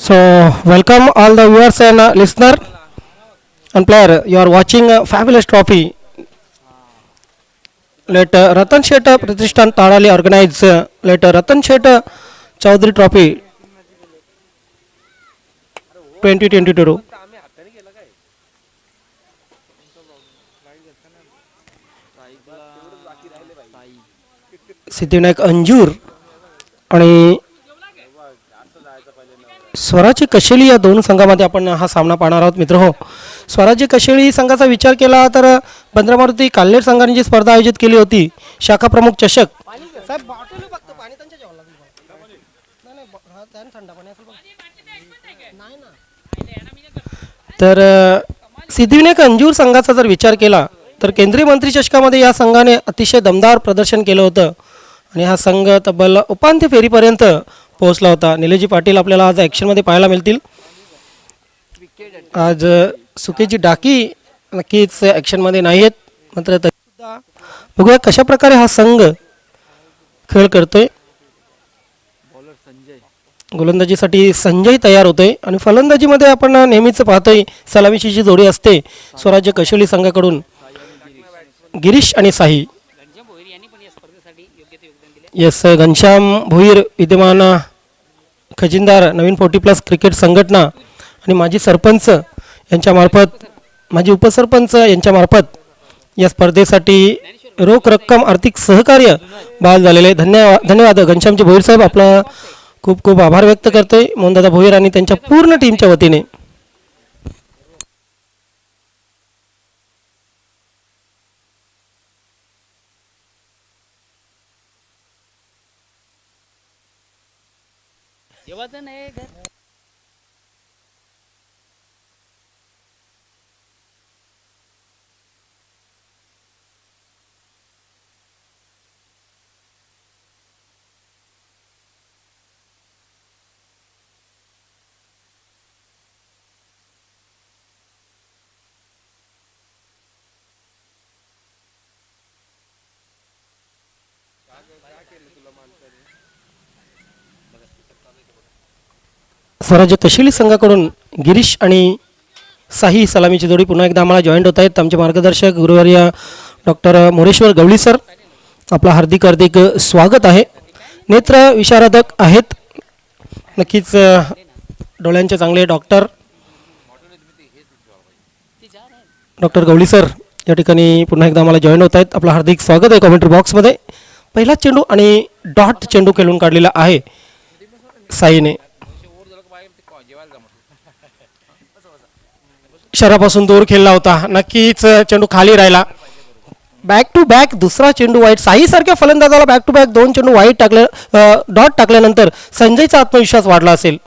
So, welcome all the viewers and listener and player. You are watching a fabulous trophy. Let Ratan Shet Pratishthan Tarali organize. Let Ratan Shet Chaudhary Trophy 2022. Siddhivinayak Anjur आणि स्वराज्य कशेली या दोन संघामध्ये आपण हा सामना पाहणार आहोत मित्र हो. स्वराज्य कशेली संघाचा विचार केला तर बंद्रामारुती काल्हेर संघाने जी स्पर्धा आयोजित केली होती शाखा प्रमुख चषक. तर सिद्धिविनायक अंजूर संघाचा जर विचार केला तर केंद्रीय मंत्री चषकामध्ये या संघाने अतिशय दमदार प्रदर्शन केलं होतं आणि हा संघ तब्बल उपांत्य फेरीपर्यंत पोहोचला होता. निलेशजी पाटील आपल्याला आज ॲक्शनमध्ये पाहायला मिळतील. आज सुकेची डाकी नक्कीच ॲक्शनमध्ये नाही आहेत, मात्र तरीसुद्धा बघूया कशा प्रकारे हा संघ खेळ करतोय. गोलंदाजीसाठी संजय तयार होतोय आणि फलंदाजीमध्ये आपण नेहमीच पाहतोय सलामीची जी जोडी असते स्वराज्य कशेली संघाकडून गिरीश आणि साही. येस, घनश्याम भोईर विद्यमान खजिनदार नवीन 40+ क्रिकेट संघटना आणि माजी सरपंच यांच्यामार्फत माजी उपसरपंच यांच्यामार्फत या स्पर्धेसाठी रोख रक्कम आर्थिक सहकार्य बहाल झालेले आहे. धन्यवाद घनश्यामजी भोईर साहेब, आपला खूप खूप आभार व्यक्त करतोय मोहनदादा भोईर आणि त्यांच्या पूर्ण टीमच्या वतीने. स्वराज्य कशेली संघाकडून गिरीश आणि साही सलामीची जोडी पुन्हा एकदा आम्हाला जॉईंट होत आहेत. आमचे मार्गदर्शक गुरुवर्य डॉक्टर मोरेश्वर गवळी सर, आपला हार्दिक हार्दिक स्वागत आहे. नेत्र विशारदक आहेत नक्कीच, डोळ्यांचे चांगले डॉक्टर गवळी सर या ठिकाणी पुन्हा एकदा आम्हाला जॉईन होत आहेत. आपलं हार्दिक स्वागत आहे कॉमेंट्री बॉक्समध्ये. पहिला चेंडू आणि डॉट चेंडू खेळून काढलेला आहे साईने. शरापासून दूर खेळला होता, नक्कीच चेंडू खाली राहिला. बॅक टू बॅक दुसरा चेंडू वाईट. साई सारख्या फलंदाजाला बॅक टू बॅक दोन चेंडू वाईट टाकले, डॉट टाकल्यानंतर संजयचा आत्मविश्वास वाढला असेल.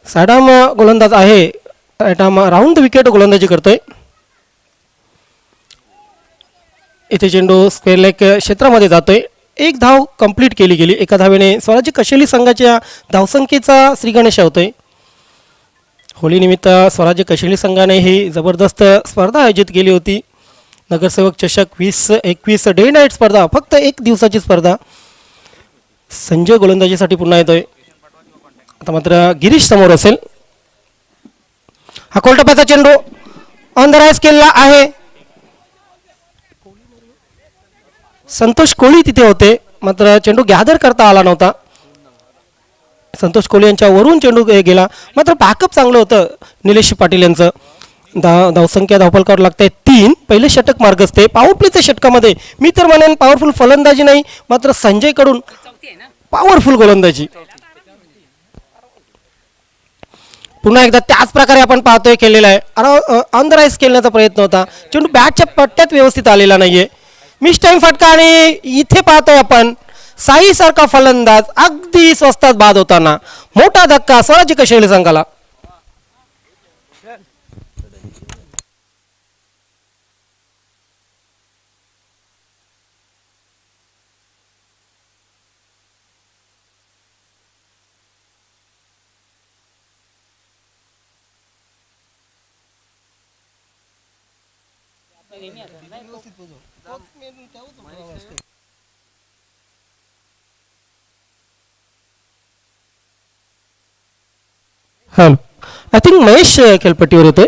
सायडाम गोलंदाज आहे, राऊंड द विकेट गोलंदाजी करतोय. इथे चेंडू स्क्वेअर लेग क्षेत्रामध्ये जातोय. एक धाव कंप्लीट केली गेली. एका धावेने स्वराज्य कशेली संघाच्या धावसंख्येचा श्रीगणेश होतोय. होळीनिमित्त स्वराज्य कशेली संघाने ही जबरदस्त स्पर्धा आयोजित केली होती. नगरसेवक चषक 2021 डे नाईट स्पर्धा, फक्त एक दिवसाची स्पर्धा. संजय गोलंदाजीसाठी पुन्हा येतोय. आता मात्र गिरीश समोर असेल. हा कोलटप्प्याचा चेंडू ऑन द राईस केलेला आहे. संतोष कोळी तिथे होते, मात्र चेंडू गॅदर करता आला नव्हता. संतोष कोळी यांच्या वरून चेंडू गेला, मात्र बॅकअप चांगलं होतं निलेश पाटील यांचं. धावसंख्या धावफलकावर लागते 3. पहिले षटक मार्गस्थ. पॉवर प्लेच्या षटकामध्ये मी तर म्हणेन पॉवरफुल फलंदाजी नाही, मात्र संजयकडून पॉवरफुल गोलंदाजी. पुन्हा एकदा त्याच प्रकारे आपण पाहतोय केलेला आहे. ऑन द राईस खेळण्याचा प्रयत्न होता, चेंडू बॅटच्या पट्ट्यात व्यवस्थित आलेला नाहीये. मिस टाइम फटका आणि इथे पाहतोय आपण साई सारखा फलंदाज अगदी स्वस्तात बाद होताना. मोठा धक्का स्वराज्य कशेली संघाला. हॅलो, आय थिंक महेश खेळपट्टीवर येतोय.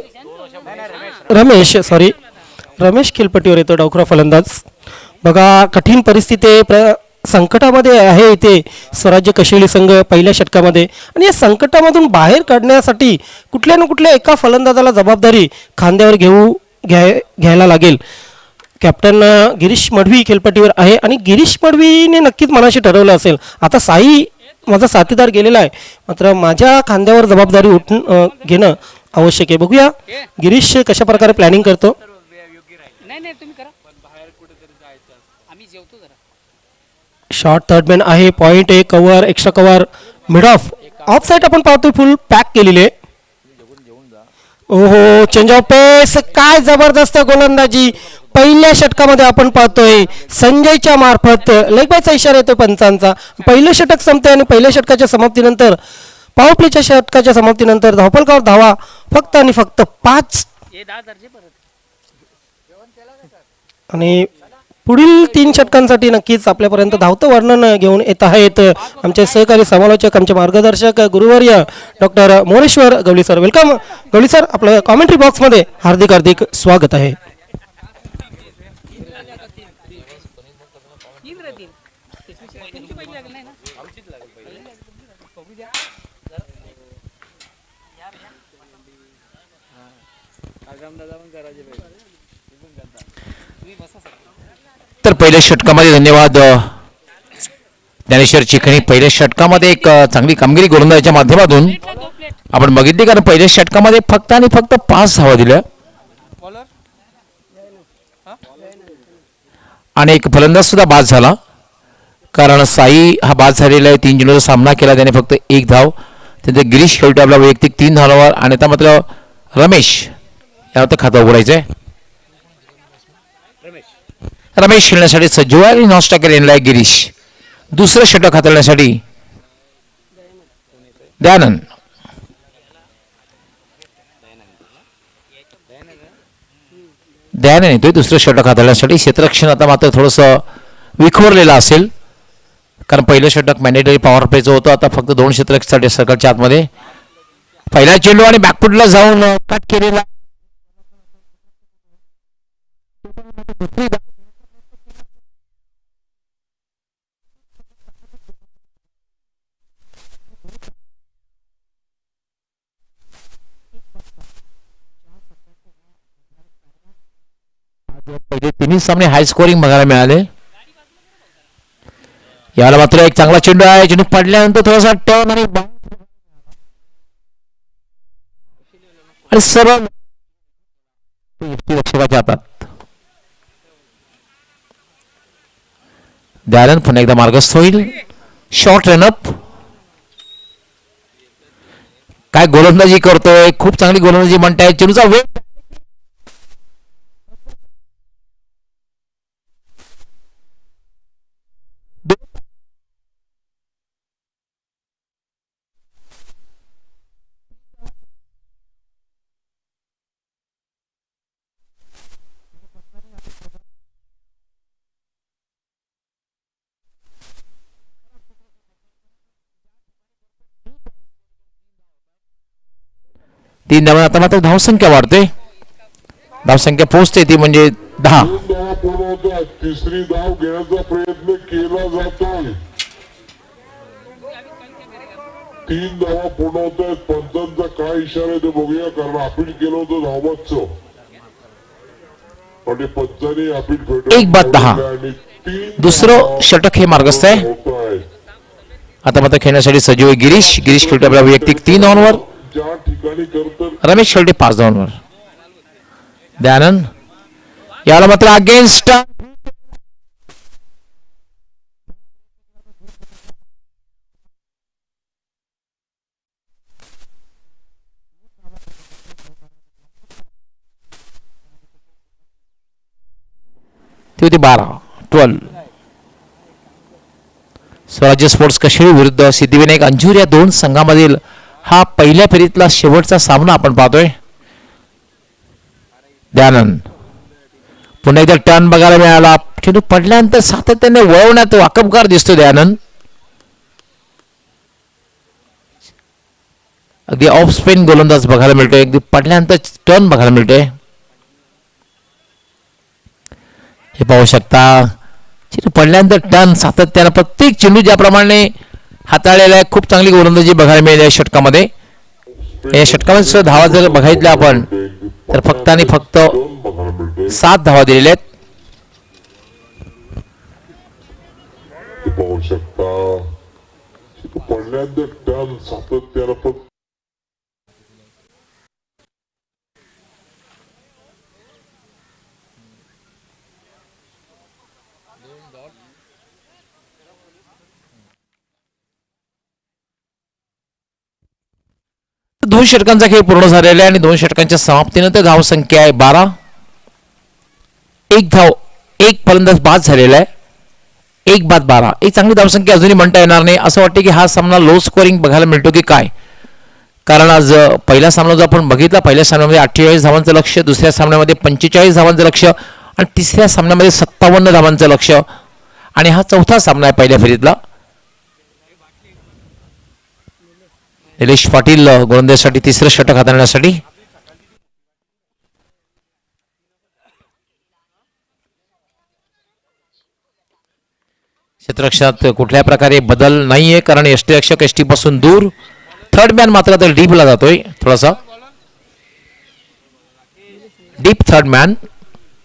रमेश खेळपट्टीवर येतो डावखुरा फलंदाज. बघा कठीण परिस्थिती आहे, संकटामध्ये आहे इथे स्वराज्य कशेली संघ पहिल्या षटकामध्ये, आणि या संकटामधून बाहेर काढण्यासाठी कुठल्या ना कुठल्या एका फलंदाजाला जबाबदारी खांद्यावर घ्यायला लागेल. कॅप्टन गिरीश मडवी खेळपट्टीवर आहे आणि गिरीश मडवीने नक्कीच मनाशी ठरवलं असेल आता साई माझा साथीदार गेलेला आहे, मात्र माझ्या खांद्यावर जबाबदारी घेणं आवश्यक आहे. बघूया गिरीश कशा प्रकारे प्लॅनिंग करतो. शॉर्ट थर्डमॅन आहे, पॉइंट आहे, cover, extra cover, mid of side आपण पाहतोय फुल पॅक केलेली आहे. ओहो, चेंज ऑफ पेस, काय जबरदस्त गोलंदाजी पहिल्या षटकामध्ये आपण पाहतोय. संजयच्या मार्फत लेग बायचा इशारा येतोय पंचांचा. पहिलं षटक संपते आणि पहिल्या षटकाच्या समाप्तीनंतर पॉवर प्लेच्या षटकाच्या समाप्तीनंतर धावफलकावर धावा फक्त आणि फक्त 5. आणि पुढील 3 षटकांसाठी नक्कीच आपल्यापर्यंत धावतं वर्णन घेऊन येत आहेत आमचे सहकारी समालोचक, आमचे मार्गदर्शक गुरुवर्य डॉक्टर मोरेश्वर गवळी सर. वेलकम गवळी सर, आपलं कॉमेंट्री बॉक्समध्ये हार्दिक हार्दिक स्वागत आहे. तर पहिल्या षटकामध्ये धन्यवाद ज्ञानेश्वर चिखणी. पहिल्या षटकामध्ये एक चांगली कामगिरी गोलंदाजीच्या माध्यमातून आपण बघितली, कारण पहिल्या षटकामध्ये फक्त आणि फक्त 5 धावा दिल्या आणि एक फलंदाज सुद्धा बाद झाला, कारण साई हा बाद झालेला आहे. 3 चेंडूचा सामना केला, त्याने फक्त 1 धाव. त्यानंतर गिरीश शेवटी आपला वैयक्तिक 3 धावांवर, आणि आता मात्र रमेश यावर खातं उघडायचं आहे. रमेश खेळण्यासाठी सज्ज आहे आणि नॉन स्ट्रायकर येणार आहे गिरीश. दुसरं षटक हाताळण्यासाठी दयानंद. येतोय दुसरं षटक हाताळण्यासाठी. क्षेत्ररक्षण आता मात्र थोडंसं विखुरलेलं असेल, कारण पहिलं षटक मॅन्डेटरी पॉवर प्लेचं होतं. आता फक्त 2 क्षेत्ररक्षणासाठी सर्कलच्या आतमध्ये पहिला चेंडू आणि बॅकफुटला जाऊन कट केलेला. पहिले 3 सामने हाय स्कोरिंग बघायला मिळाले. याला मात्र एक चांगला चेंडू आहे, चेंडू पडल्यानंतर थोडासा टर्न आणि सरळ रक्षकाच्या हातात. दयानंद पुन्हा एकदा मार्गस्थ होईल. Short run-up. काय गोलंदाजी करतोय, खूप चांगली गोलंदाजी म्हणताय. चेंडूचा वेग 3 धावा. आता मात्र धावसंख्या वाढते, धावसंख्या पोहोचते ती म्हणजे 10. तिसरी धाव घेण्याचा प्रयत्न केला जातोय. 3 धावा पूर्ण होत आहेत. पंचांचा काय इशारा आहे ते बघूया, कारण अपील केलं होतं धावबादचं, पण पंचांनी अपील 1 बाद 10. दुसरं षटक हे मार्गस्थ आहे. आता मात्र खेळण्यासाठी सजीव गिरीश खेळतो आपल्या वैयक्तिक 3 धावांवर. ज्या ठिकाणी करतात रमेश खेळते 5 धावांवर. दयानंद याला मात्र अगेन्स्ट ते होते 12. स्वराज्य स्पोर्ट्स कशेळी विरुद्ध सिद्धिविनायक अंजूर या 2 संघामधील हा पहिल्या फेरीतला शेवटचा सामना आपण पाहतोय. दयानंद पुन्हा एकदा टर्न बघायला मिळाला. चेंडू पडल्यानंतर सातत्याने वळवण्यात वाकबगार दिसतो दयानंद. अगदी ऑफ स्पिन गोलंदाज बघायला मिळतोय, अगदी पडल्यानंतर टर्न बघायला मिळतोय. हे पाहू शकता चेंडू पडल्यानंतर टर्न सातत्यानं प्रत्येक चेंडू ज्याप्रमाणे हाताळलेला आहे, खूप चांगली गोलंदाजी बघायला मिळेल या षटकामध्ये. या षटकामध्ये सुद्धा धावा जर बघितल्या आपण तर फक्त आणि फक्त 7 धावा दिलेल्या आहेत. पाहू शकता पडल्यानंतर टर्न सातत्यानं दोन षटकांचा खेळ पूर्ण झालेला आहे आणि 2 षटकांच्या समाप्तीनंतर धाव संख्या आहे 12. एक फलंदाज बाद झालेला आहे. 1 बाद 12. एक चांगली धावसंख्या अजूनही म्हणता येणार नाही. असं वाटतं की हा सामना लो स्कोरिंग बघायला मिळतो की काय, कारण आज पहिल्या सामना जो आपण बघितला, पहिल्या सामन्यामध्ये 48 धावांचं लक्ष, दुसऱ्या सामन्यामध्ये 45 धावांचं लक्ष आणि तिसऱ्या सामन्यामध्ये 57 धावांचं लक्ष आणि हा चौथा सामना आहे पहिल्या फेरीतला. निलेश पाटील गोलंदाजीसाठी तिसरं षटक हाताळण्यासाठी. क्षेत्ररक्षणात कुठल्या प्रकारे बदल नाहीये, कारण यष्टीरक्षक यष्टी पासून दूर. थर्ड मॅन मात्र तर डीपला जातोय, थोडासा deep third man.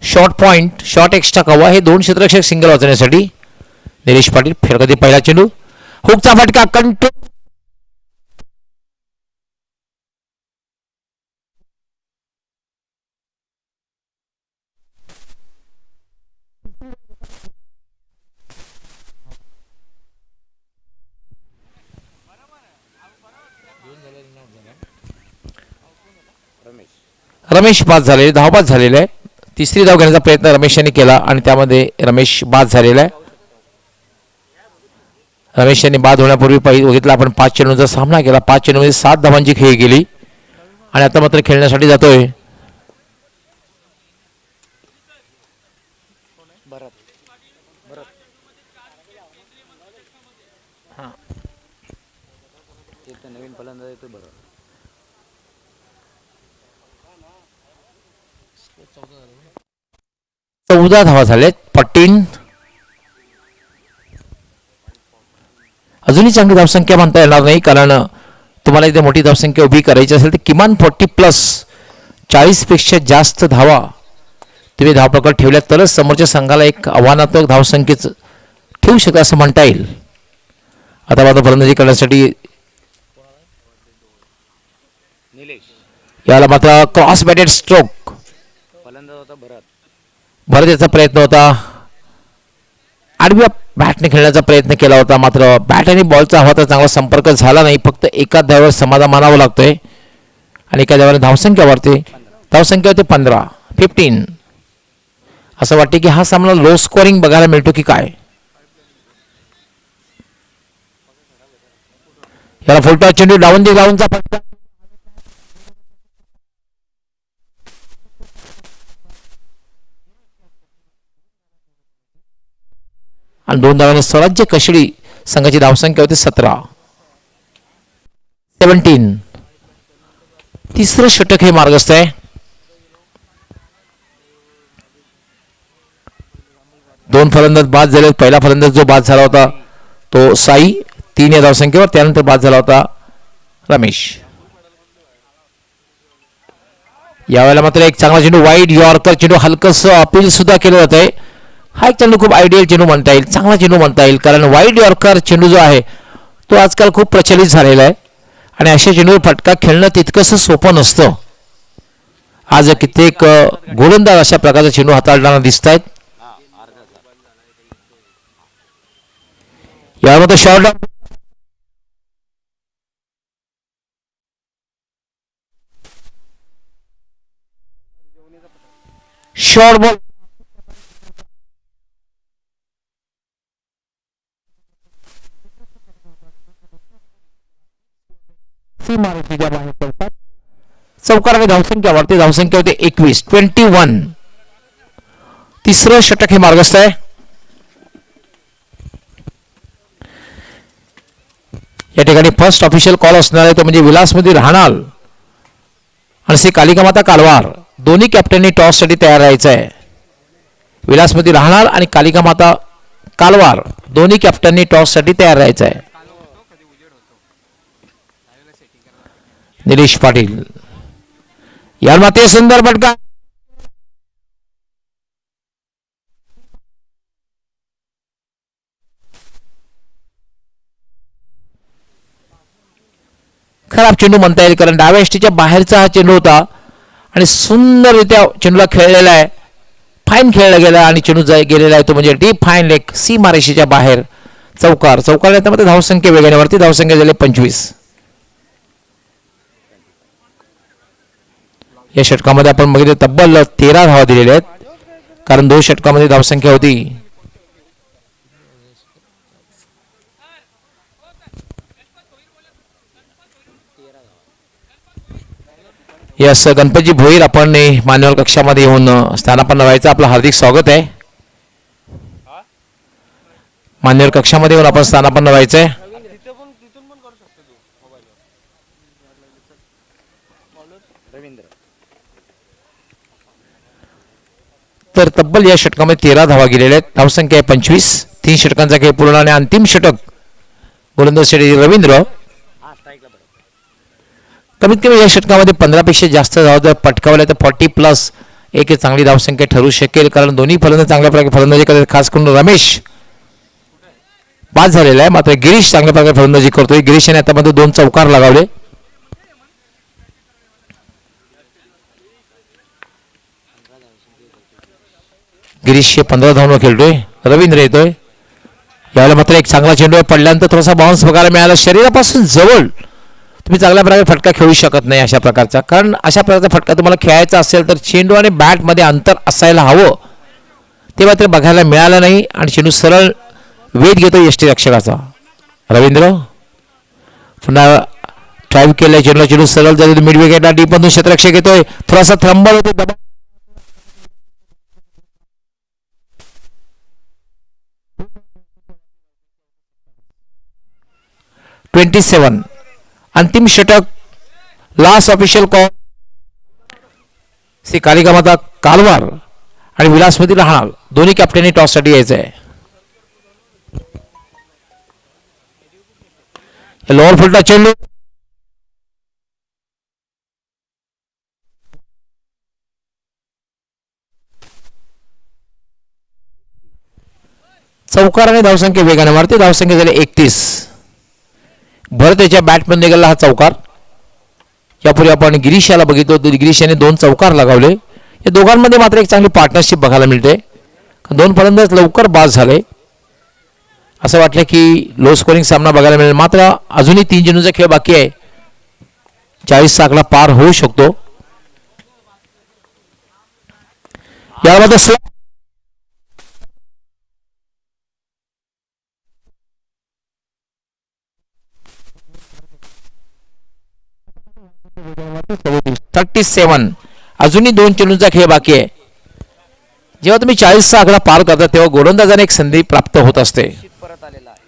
Short point, short extra cover, हे 2 क्षेत्ररक्षक सिंगल वाचवण्यासाठी. निलेश पाटील फेरगती पहिला चेंडू, हुकचा फटका, कंट्रोल रमेश बाद झालेले, धावबाद झालेला आहे. तिसरी धाव घेण्याचा प्रयत्न रमेश यांनी केला आणि त्यामध्ये रमेश बाद झालेला आहे. रमेश यांनी बाद होण्यापूर्वी बघितलं आपण 5 चेंडूंचा सामना केला. 5 चेंडूमध्ये 7 धावांची खेळी गेली आणि आता मात्र खेळण्यासाठी जातोय. नवीन फलंदाज येतो बरं. 14 धावा झालेत. पट्टीन अजूनही चांगली धावसंख्या म्हणता येणार नाही, कारण तुम्हाला इथे मोठी धावसंख्या उभी करायची असेल तर किमान 40+ 40पेक्षा जास्त धावा तुम्ही धावपकड ठेवल्यात तरच समोरच्या संघाला एक आव्हानात्मक धावसंख्येच ठेवू शकता असं म्हणता येईल. आता मात्र फलंदाजी करण्यासाठी याला मात्र क्रॉस बॅटेड स्ट्रोक, फलंदाज होता भरत. भरत याचा प्रयत्न होता, आडव्या बॅटने खेळण्याचा प्रयत्न केला होता, मात्र बॅट आणि बॉलचा हवा तर चांगला संपर्क झाला नाही. फक्त एका धावेवर समाधान मानावं लागतोय आणि एका धावाने धावसंख्या वाढते. धावसंख्या होते 15. असं वाटते की हा सामना लो स्कोरिंग बघायला मिळतो की काय. याला फुलटा चेंडू डाऊन दे, डाऊनचा फटका आणि 2 धावांनी स्वराज्य कशेडी संघाची धावसंख्या होती 17. तिसरं षटक हे मार्गस्थ आहे. 2 फलंदाज बाद झाले. पहिला फलंदाज जो बाद झाला होता तो साई 3 या धावसंख्येवर, त्यानंतर बाद झाला होता रमेश. यावेळेला मात्र एक चांगला चेंडू, वाईड यॉर्कर चेंडू, हलकस अपील सुद्धा केलं जात आहे. हा एक चेंडू खूप आयडियल चेंडू म्हणता येईल, चांगला चेंडू म्हणता येईल, कारण वाईड यॉर्कर चेंडू जो आहे तो आजकाल खूप प्रचलित झालेला आहे आणि अशा चेंडूवर फटका खेळणं तितकंसं सोपं नसतं. आज कित्येक गोलंदाज अशा प्रकारचा चेंडू हाताळताना दिसत आहेत. यामध्ये शॉर्ट बॉल चौकाराने धावसंख्या वाढते. धावसंख्या होते 21. तिसरं षटक हे मार्गस्थ आहे. या ठिकाणी फर्स्ट ऑफिशियल कॉल असणार आहे तो म्हणजे विलासमध्ये राहणार आणि श्री कालिकामाता कालवार दोन्ही कॅप्टननी टॉससाठी तयार राहायचं आहे. विलासमध्ये राहणार आणि कालिकामाता कालवार दोन्ही कॅप्टननी टॉससाठी तयार राहायचं आहे. निलेश पाटील यार माते सुंदर फटका. खराब चेंडू म्हणता येईल कारण डाव्या एसटीच्या बाहेरचा हा चेंडू होता आणि सुंदररित्या चेंडूला खेळलेला आहे. फाईन खेळला गेला आणि चेंडू गेलेला आहे तो म्हणजे डीप फाईन लेग सीमारेषेच्या बाहेर चौकार. चौकार धावसंख्या वेगाने धावसंख्या झाली 25. या षटकामध्ये आपण बघितलं तब्बल 13 धावा दिलेल्या आहेत कारण 2 षटकामध्ये धावसंख्या होती. यस गणपतजी भोईर आपण मान्यवर कक्षामध्ये येऊन स्थानापन्न व्हायचं आपलं हार्दिक स्वागत आहे. मान्यवर कक्षामध्ये येऊन आपण स्थानापन्न व्हायचंय. रवींद्र तर तब्बल या षटकामध्ये 13 धावा गेलेल्या आहेत. धावसंख्या आहे 25. 3 षटकांचा खेळ पूर्ण आणि अंतिम षटक गोलंदाज रवींद्र. कमीत कमी या षटकामध्ये 15 पेक्षा जास्त धावा जर पटकावल्या तर 40+ एक चांगली धावसंख्या ठरू शकेल कारण दोन्ही फलंदाज चांगल्या प्रकारे फलंदाजी करतात. खास करून रमेश बाद झालेला आहे मात्र गिरीश चांगल्या प्रकारे फलंदाजी करतोय. गिरीशने आतामध्ये 2 चौकार लगावले. गिरीश 15 धावांवर खेळतोय. रवींद्र येतोय यावेळेला मात्र एक चांगला चेंडू पडल्यानंतर थोडासा बाउन्स बघायला मिळाला. शरीरापासून जवळ तुम्ही चांगल्या प्रकारे फटका खेळू शकत नाही अशा प्रकारचा कारण अशा प्रकारचा फटका तुम्हाला खेळायचा असेल तर चेंडू आणि बॅटमध्ये अंतर असायला हवं ते मात्र बघायला मिळालं नाही आणि चेंडू सरळ वेध घेतो यष्टी रक्षकाचा. रवींद्र पुन्हा ड्राईव्ह केलाय चेंडू. चेंडू सरळ जातो मिड विकेटला डीप मधून क्षेत्ररक्षक येतोय. थोडासा थ्रंबल होतो दबाव 27. अंतिम षटक last official call Shri Kalikamata कालवार आणि विलासमध्ये राहणार दोन्ही कॅप्टननी टॉससाठी यायचं आहे. लोअर फुलटा चेंडू चौकार आणि धावसंख्या वेगाने मारते. धावसंख्या झाली 31. भरत याच्या बॅटमध्ये गेला हा चौकार. यापूर्वी आपण गिरीश याला बघितलं होतं. गिरीश याने 2 चौकार लगावले. या दोघांमध्ये मात्र एक चांगली पार्टनरशिप बघायला मिळते. 2 फलंदाज लवकर बाद झाले. असं वाटलं की लो स्कोरिंग सामना बघायला मिळेल मात्र अजूनही 3 चेंडूचा खेळ बाकी आहे. 40 चा आकडा पार होऊ शकतो. यामध्ये $37 अजूनही 2 चेंडूंचा खेळ बाकी आहे. जेव्हा तुम्ही 40 चा आकडा पार करता तेव्हा गोलंदाजाने एक संधी प्राप्त होत असते. परत आलेला आहे.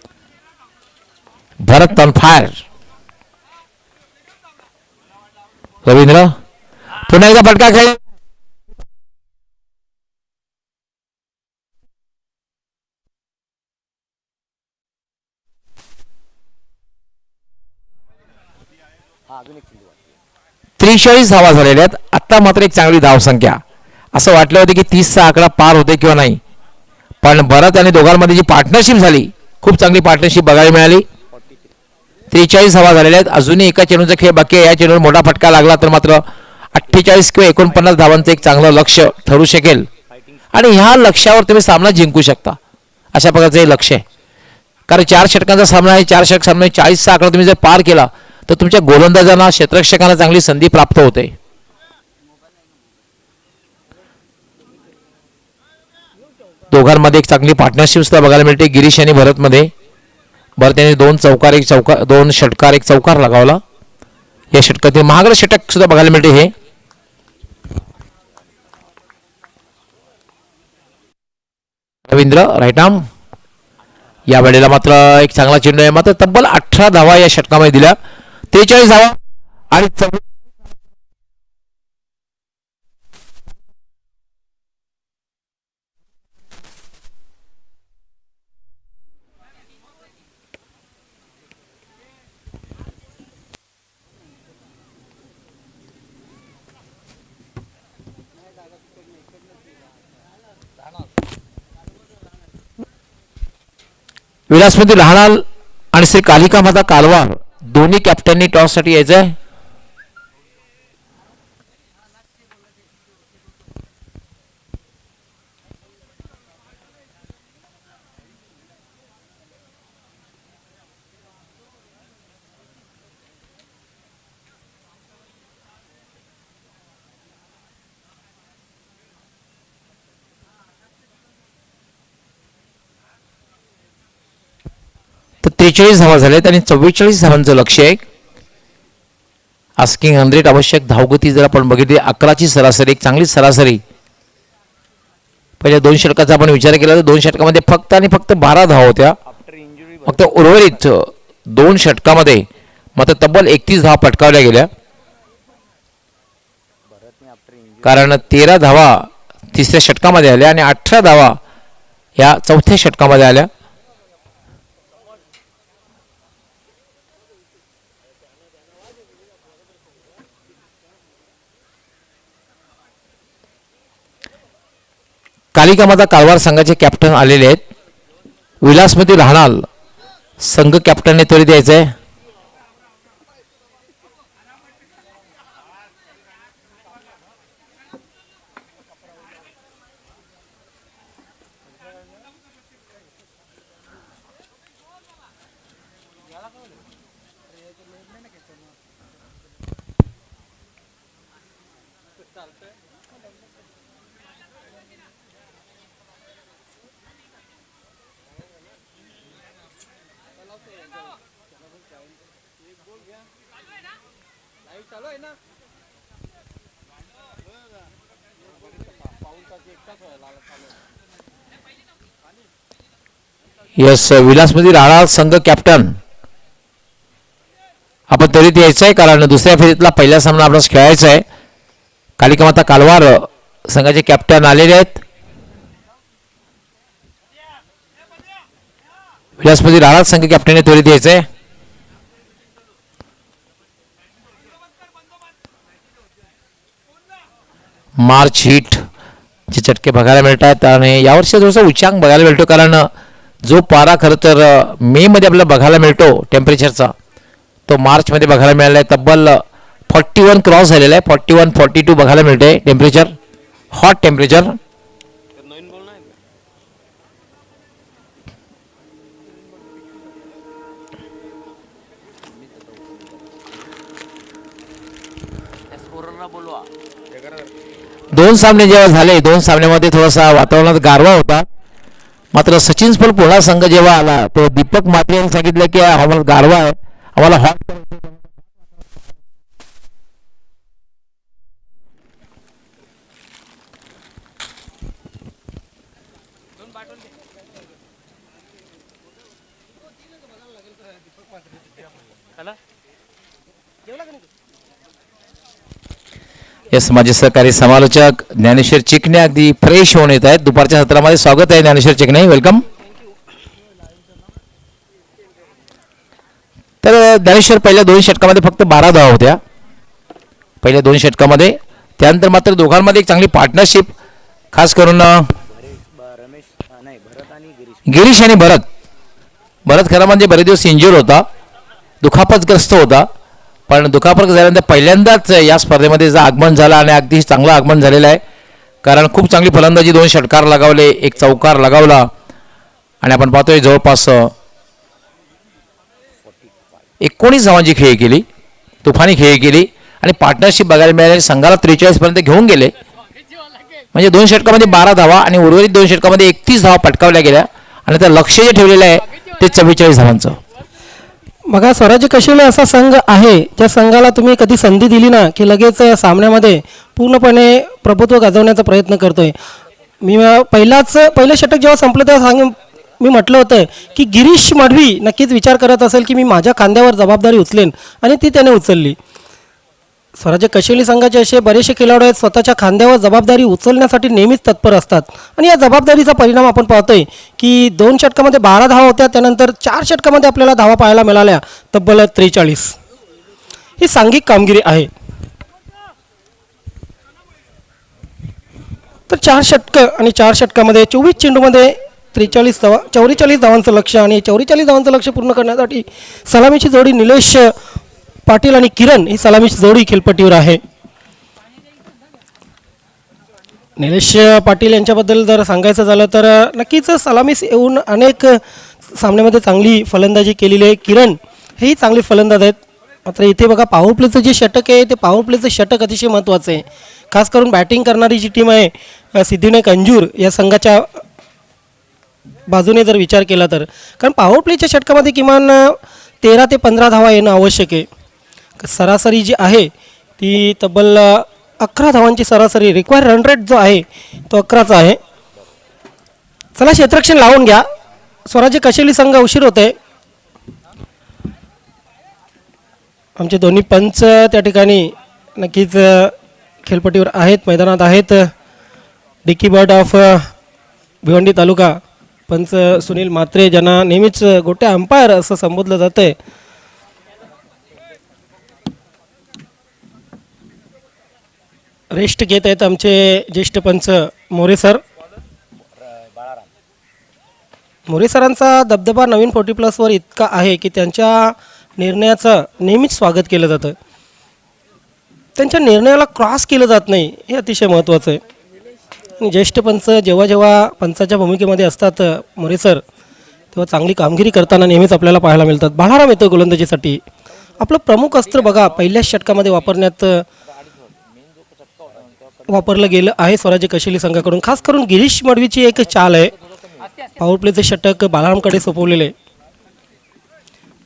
भरत ऑन फायर. रवींद्र पुन्हा एकदा फटका खेळ. हा अजून एक चेंडू आहे. 43 धावा झालेल्या आहेत. आता मात्र एक चांगली धावसंख्या. असं वाटलं होतं की 30 चा आकडा पार होते किंवा नाही पण भरत आणि दोघांमध्ये जी पार्टनरशिप झाली खूप चांगली पार्टनरशिप बघायला मिळाली. 43 धावा झालेल्या आहेत. अजूनही एका चेंडूचा खेळ बाकी आहे. या चेंडूवर मोठा फटका लागला तर मात्र 48 किंवा 49 धावांचं एक चांगलं लक्ष ठरू शकेल आणि ह्या लक्ष्यावर तुम्ही सामना जिंकू शकता. अशा प्रकारचं हे लक्ष आहे कारण 4 षटकांचा सामना आहे. 4 षटक सामना 40 चा आकडा तुम्ही जर पार केला तर तुमच्या गोलंदाजांना क्षेत्ररक्षकांना चांगली संधी प्राप्त होते. दोघांमध्ये एक चांगली पार्टनरशिप सुद्धा बघायला मिळते. गिरीश आणि भरत मध्ये भरत यांनी 2 षटकार एक चौकार लगावला. या षटकातील महागड षटक सुद्धा बघायला मिळते. हे रवींद्र राईट आर्म या वेळेला मात्र एक चांगला चेंडू आहे, मात्र तब्बल 18 धावा या षटकामध्ये दिल्या. 43 धावा आणि विलासमध्ये राहणार आणि श्री कालिका माता कालवार दोन्ही कॅप्टननी टॉससाठी यायचं आहे. तर 43 धावा झाल्यात आणि 44 धावांचं लक्ष आहे. आस्किंग 100 आवश्यक धावगती जर आपण बघितली 11ची सरासरी, एक चांगली सरासरी. पहिल्या 2 षटकाचा आपण विचार केला तर 2 षटकामध्ये फक्त आणि फक्त 12 धावा होत्या. आफ्टर इंजुरी फक्त उर्वरित 2 षटकामध्ये मात्र तब्बल 31 धावा पटकावल्या गेल्या. भरतने आफ्टर इंजुरी कारण 13 धावा तिसऱ्या षटकामध्ये आल्या आणि 18 धावा या चौथ्या षटकामध्ये आल्या. कालिका माता कालवार संघाचे कॅप्टन आलेले आहेत. विलासमध्ये राहणार संघ कॅप्टनने त्वरित द्यायचं आहे. यस, विलासमध्ये राहणार संघ कॅप्टन आपण त्वरित यायचं आहे कारण दुसऱ्या फेरीतला पहिला सामना आपल्याला खेळायचा आहे. कालिका माता कालवार संघाचे कॅप्टन आलेले आहेत. विलासमध्ये राहणार संघ कॅप्टनने त्वरित यायचं आहे. मार्च हिट चे चटके बघायला मिळतात आणि यावर्षी थोडंसं उच्चांक बघायला मिळतो कारण जो पारा खरं तर मे मध्ये आपल्याला बघायला मिळतो टेम्परेचरचा तो मार्चमध्ये बघायला मिळाला आहे. तब्बल 41 क्रॉस झालेला आहे. 41-42 बघायला मिळते टेम्परेचर, हॉट टेम्परेचर. स्कोररला बोलवा. 2 सामने जेव्हा झाले 2 सामन्यामध्ये थोडासा वातावरणात गारवा होता. मात्र सचिन स्पोल पुन्हा संघ जेव्हा आला तो दीपक मात्रे यांनी सांगितलं की आम्हाला गारवा आहे, आम्हाला हॉट. येस, माझे सहकारी समालोचक ज्ञानेश्वर चिकणे अगदी फ्रेश होऊन येत आहेत. दुपारच्या सत्रामध्ये स्वागत आहे ज्ञानेश्वर चिकणे, वेलकम. तर ज्ञानेश्वर पहिल्या 2 षटकामध्ये फक्त 12 धावा होत्या पहिल्या 2 षटकामध्ये. त्यानंतर मात्र दोघांमध्ये एक चांगली पार्टनरशिप, खास करून रमेश नाही भरत आणि गिरीश. गिरीश आणि भरत खरं म्हणजे बरेच दिवस इंज्युअर होता, दुखापतग्रस्त होता. पण दुखापत झाल्यानंतर पहिल्यांदाच या स्पर्धेमध्ये आगमन झालं आणि अगदी चांगलं आगमन झालेलं आहे. कारण खूप चांगली फलंदाजी, 2 षटकार लगावले, 1 चौकार लगावला आणि आपण पाहतोय जवळपास 19 धावांची खेळी केली, तुफानी खेळी केली आणि पार्टनरशिप बघायला मिळाली. संघाला 43 पर्यंत घेऊन गेले. म्हणजे 2 षटकामध्ये 12 धावा आणि उर्वरित 2 षटकामध्ये 31 धावा पटकावल्या गेल्या आणि त्या लक्ष जे ठेवलेलं आहे ते 44 धावांचं. बघा, स्वराज्य कशेले असा संघ आहे ज्या संघाला तुम्ही कधी संधी दिली ना की लगेच सामन्यामध्ये पूर्णपणे प्रभुत्व गाजवण्याचा प्रयत्न करतोय. मी पहिलं षटक जेव्हा संपलं तेव्हा मी म्हटलं होतं की गिरीश मडवी नक्कीच विचार करत असेल की मी माझ्या खांद्यावर जबाबदारी उचलेन, आणि ती त्याने उचलली. स्वराज्य कशेली संघाचे असे बरेचसे खेळाडू आहेत स्वतःच्या खांद्यावर जबाबदारी उचलण्यासाठी नेहमीच तत्पर असतात, आणि या जबाबदारीचा परिणाम आपण पाहतोय की 2 षटकामध्ये 12 धावा होत्या, त्यानंतर 4 षटकामध्ये आपल्याला धावा पाहायला मिळाल्या तब्बल 43. ही सांघिक कामगिरी आहे. तर 4 षटकं आणि 4 षटकामध्ये 24 चेंडूमध्ये 44 धावांचं लक्ष्य, आणि 44 धावांचं लक्ष्य पूर्ण करण्यासाठी सलामीची जोडी निलेश पाटील आणि किरण ही सलामीची जोडी खेळपट्टीवर आहे. निलेश पाटील यांच्याबद्दल जर सांगायचं झालं तर नक्कीच सलामीस येऊन अनेक सामन्यामध्ये चांगली फलंदाजी केलेली आहे. किरण हेही चांगली फलंदाज आहेत. मात्र इथे बघा पॉवर प्लेचं जे षटक आहे ते पॉवर प्लेचं षटक अतिशय महत्त्वाचं आहे. खास करून बॅटिंग करणारी जी टीम आहे सिद्धिविनायक अंजूर या संघाच्या बाजूने जर विचार केला तर, कारण पॉवर प्लेच्या षटकामध्ये किमान 13 ते 15 धावा येणं आवश्यक आहे. सरासरी जी आहे ती तब्बल 11 धावांची सरासरी, रिक्वायर रन रेट जो आहे तो 11चा आहे. चला क्षेत्ररक्षण लावून घ्या. स्वराज्य कशेली संघ उशीर होते. आमचे दोन्ही पंच त्या ठिकाणी नक्कीच खेळपट्टीवर आहेत, मैदानात आहेत. डिकी बर्ड ऑफ भिवंडी तालुका पंच सुनील म्हात्रे, ज्यांना नेहमीच गोटे अंपायर असं संबोधलं जातं आहे. रेस्ट घेत आहेत आमचे ज्येष्ठ पंच मोरे सर. मोरे सरांचा दबदबा नवीन 40+ इतका आहे की त्यांच्या निर्णयाचं नेहमीच स्वागत केलं जातं. त्यांच्या निर्णयाला क्रॉस केलं जात नाही, हे अतिशय महत्त्वाचं आहे. आणि ज्येष्ठ पंच जेव्हा जेव्हा पंचाच्या भूमिकेमध्ये असतात मोरे सर, तेव्हा चांगली कामगिरी करताना नेहमीच आपल्याला पाहायला मिळतात. बाळाराम येतो गोलंदाजीसाठी. आपलं प्रमुख अस्त्र बघा पहिल्याच षटकामध्ये वापरलं गेलं आहे स्वराज्य कशेली संघाकडून. खास करून गिरीश मडवीची एक चाल आहे. पॉवर प्लेचे षटक बाळारामकडे सोपवलेले.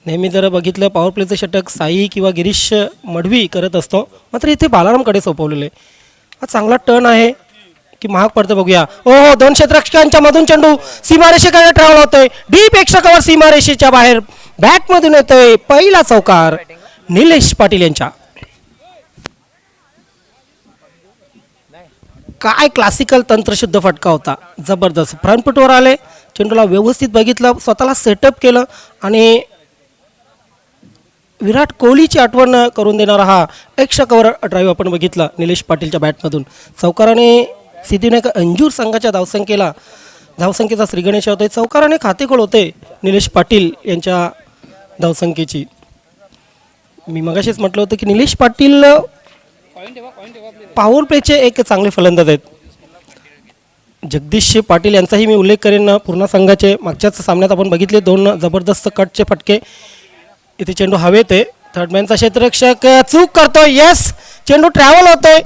नेहमी जर बघितलं पॉवर प्लेचं षटक साई किंवा गिरीश मडवी करत असतो, मात्र इथे बाळारामकडे सोपवलेले. हा चांगला टर्न आहे की महाग पडतं बघूया. हो 2 क्षेत्ररक्षकांच्या मधून चेंडू सीमारेषेकडे ट्रॅव्हल होतोय. डीप एक्स्ट्रा कव्हर सीमारेषेच्या बाहेर बॅटमधून येतोय. पहिला चौकार निलेश पाटील यांच्या. काय क्लासिकल तंत्रशुद्ध फटका होता, जबरदस्त. फ्रंट फुटवर आले, चेंडूला व्यवस्थित बघितलं, स्वतःला सेटअप केलं, आणि विराट कोहलीची आठवण करून देणारा हा एक्स्ट्रा कव्हर ड्राईव्ह आपण बघितला निलेश पाटीलच्या बॅटमधून. चौकाराने सिद्धिविनायक अंजूर संघाच्या धावसंख्येचा श्रीगणेश होते. चौकाराने खातेखोळ होते निलेश पाटील यांच्या धावसंख्येची. मी मगाशीच म्हटलं होतं की निलेश पाटील पॉवर प्लेचे एक चांगले फलंदाज आहेत. जगदीश पाटील यांचाही मी उल्लेख करेन. पूर्ण संघाचे मागच्याच सामन्यात आपण बघितले 2 जबरदस्त कटचे फटके. इथे चेंडू हवेत आहे. थर्डमॅनचा क्षेत्ररक्षक चूक करतोय. येस, चेंडू ट्रॅव्हल होतोय.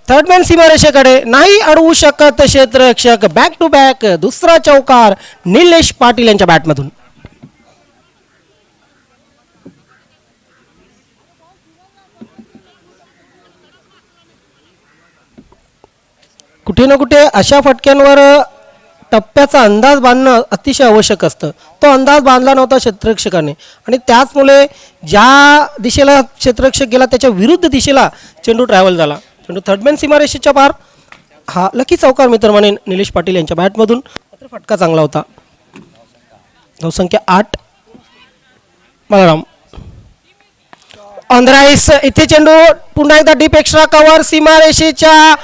थर्डमॅन सीमारेषेकडे नाही अडवू शकत क्षेत्ररक्षक. बॅक टू बॅक दुसरा चौकार निलेश पाटील यांच्या बॅटमधून. कुठे ना कुठे अशा फटक्यांवर टप्प्याचा अंदाज बांधणं अतिशय आवश्यक असतं. तो अंदाज बांधला नव्हता क्षेत्ररक्षकाने, आणि त्याचमुळे ज्या दिशेला क्षेत्ररक्षक गेला त्याच्या विरुद्ध दिशेला चेंडू ट्रॅव्हल झाला. चेंडू थर्डमॅन सीमारेषेच्या पार. हा लकी चौकार मित्र म्हणेन निलेश पाटील यांच्या बॅटमधून. मात्र फटका चांगला होता. धावसंख्या 8. Balaram on the rice. इथे चेंडू पुन्हा एकदा डीप एक्स्ट्रा कव्हर सीमारेषेच्या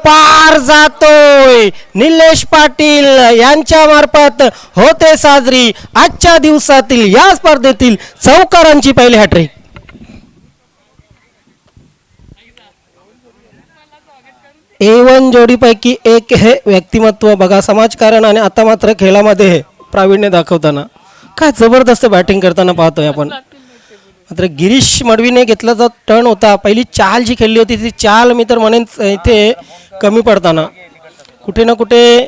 पार जातोय. निलेश पाटील यांच्या मार्फत होते साजरी आजच्या दिवसातील या स्पर्धेतील चौकारांची पहिली हॅट्रिक. A1 जोडीपैकी एक हे व्यक्तिमत्व बघा, समाजकारण आणि आता मात्र खेळामध्ये प्रावीण्य दाखवताना काय जबरदस्त बॅटिंग करताना पाहतोय आपण. मात्र गिरीश मडवीने घेतला जो टर्न होता, पहिली चाल जी खेळली होती ती चाल मी तर म्हणेन इथे कमी पडताना कुठे ना कुठे